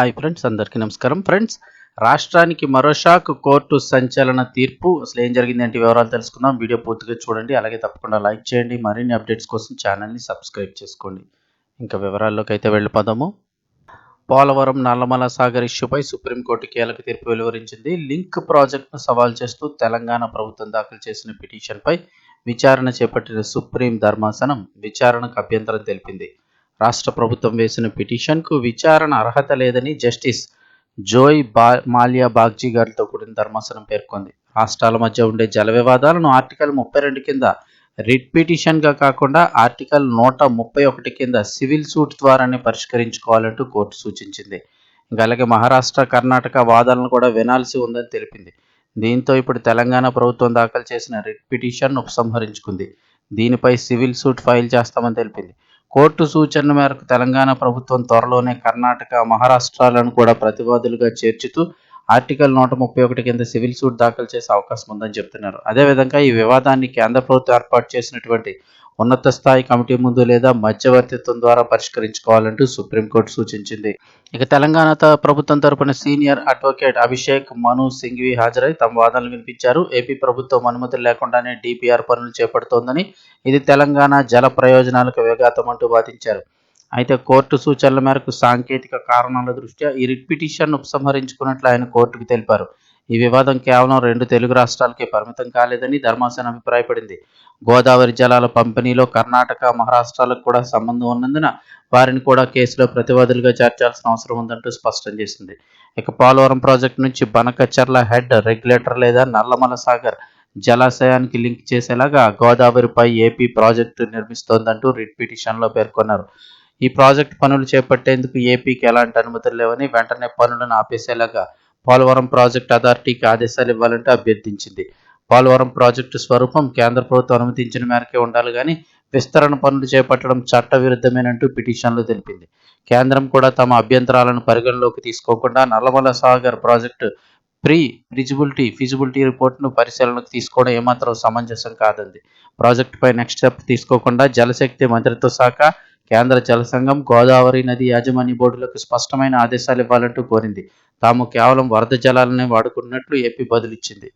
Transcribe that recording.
Hi friends, అందరికీ నమస్కారం. Friends, రాష్ట్రానికి మరో షాక్ కోర్టు సంచలన తీర్పు. అసలు ఏం జరిగిందంటే వివరాలు తెలుసుకుందాం. వీడియో పూర్తిగా చూడండి, అలాగే తప్పకుండా లైక్ చేయండి. మరిన్ని అప్డేట్స్ కోసం ఛానల్ని సబ్స్క్రైబ్ చేసుకోండి. ఇంకా వివరాల్లోకి అయితే వెళ్ళిపోదాము. పోలవరం నల్లమల సాగర్ ఇష్యూపై సుప్రీంకోర్టు కీలక తీర్పు వెలువరించింది. లింక్ ప్రాజెక్టును సవాల్ చేస్తూ తెలంగాణ ప్రభుత్వం దాఖలు చేసిన పిటిషన్పై విచారణ చేపట్టిన సుప్రీం ధర్మాసనం విచారణకు అభ్యంతరం తెలిపింది. రాష్ట్ర ప్రభుత్వం వేసిన పిటిషన్కు విచారణ అర్హత లేదని జస్టిస్ జోయ్ మాల్యా బాగ్జీ గారితో కూడిన ధర్మాసనం పేర్కొంది. రాష్ట్రాల మధ్య ఉండే జల వివాదాలను ఆర్టికల్ 32 కింద రిట్ పిటిషన్గా కాకుండా ఆర్టికల్ 131 కింద సివిల్ సూట్ ద్వారానే పరిష్కరించుకోవాలంటూ కోర్టు సూచించింది. ఇంకా అలాగే మహారాష్ట్ర, కర్ణాటక వాదనలు కూడా వినాల్సి ఉందని తెలిపింది. దీంతో ఇప్పుడు తెలంగాణ ప్రభుత్వం దాఖలు చేసిన రిట్ పిటిషన్ ఉపసంహరించుకుంది. దీనిపై సివిల్ సూట్ ఫైల్ చేస్తామని తెలిపింది. కోర్టు సూచన మేరకు తెలంగాణ ప్రభుత్వం త్వరలోనే కర్ణాటక, మహారాష్ట్రాలను కూడా ప్రతివాదులుగా చేర్చుతూ ఆర్టికల్ 131 కింద సివిల్ సూట్ దాఖలు చేసే అవకాశం ఉందని చెప్తున్నారు. అదేవిధంగా ఈ వివాదాన్ని కేంద్ర ప్రభుత్వం ఏర్పాటు చేసినటువంటి ఉన్నత స్థాయి కమిటీ ముందు లేదా మధ్యవర్తిత్వం ద్వారా పరిష్కరించుకోవాలంటూ సుప్రీంకోర్టు సూచించింది. ఇక తెలంగాణ ప్రభుత్వం తరపున సీనియర్ అడ్వకేట్ అభిషేక్ మను సింఘ్వి హాజరై తమ వాదనలు వినిపించారు. ఏపీ ప్రభుత్వం అనుమతులు లేకుండానే డిపిఆర్ పనులు చేపడుతోందని, ఇది తెలంగాణ జల ప్రయోజనాలకు విఘాతమంటూ వాదించారు. అయితే కోర్టు సూచనల మేరకు సాంకేతిక కారణాల దృష్ట్యా ఈ రిట్ పిటిషన్ ఉపసంహరించుకున్నట్లు ఆయన కోర్టుకు తెలిపారు. ఈ వివాదం కేవలం 2 తెలుగు రాష్ట్రాలకే పరిమితం కాలేదని ధర్మాసనం అభిప్రాయపడింది. గోదావరి జలాల పంపిణీలో కర్ణాటక, మహారాష్ట్రాలకు కూడా సంబంధం ఉన్నందున వారిని కూడా కేసులో ప్రతివాదులుగా చేర్చాల్సిన అవసరం ఉందంటూ స్పష్టం చేసింది. ఇక పోలవరం ప్రాజెక్టు నుంచి బనకచర్ల హెడ్ రెగ్యులేటర్ లేదా నల్లమల సాగర్ జలాశయానికి లింక్ చేసేలాగా గోదావరిపై ఏపీ ప్రాజెక్టు నిర్మిస్తోందంటూ రిట్ పిటిషన్లో పేర్కొన్నారు. ఈ ప్రాజెక్టు పనులు చేపట్టేందుకు ఏపీకి ఎలాంటి అనుమతులు లేవని, వెంటనే పనులను ఆపేసేలాగా పోలవరం ప్రాజెక్టు అథారిటీకి ఆదేశాలు ఇవ్వాలంటూ అభ్యర్థించింది. పోలవరం ప్రాజెక్టు స్వరూపం కేంద్ర ప్రభుత్వం అనుమతించిన మేరకే ఉండాలి కానీ విస్తరణ పనులు చేపట్టడం చట్టవిరుద్ధమేనంటూ పిటిషన్లో తెలిపింది. కేంద్రం కూడా తమ అభ్యంతరాలను పరిగణలోకి తీసుకోకుండా నల్లమల సాగర్ ప్రాజెక్టు ఫిజిబిలిటీ రిపోర్టును పరిశీలనకు తీసుకోవడం ఏమాత్రం సమంజసం కాదంది. ప్రాజెక్టుపై నెక్స్ట్ స్టెప్ తీసుకోకుండా జలశక్తి మంత్రిత్వ శాఖ, కేంద్ర జల సంఘం, గోదావరి నది యాజమాన్య బోర్డులకు స్పష్టమైన ఆదేశాలు ఇవ్వాలంటూ కోరింది. తాము కేవలం వరద జలాలనే వాడుకున్నట్లు ఏపీ బదులిచ్చింది.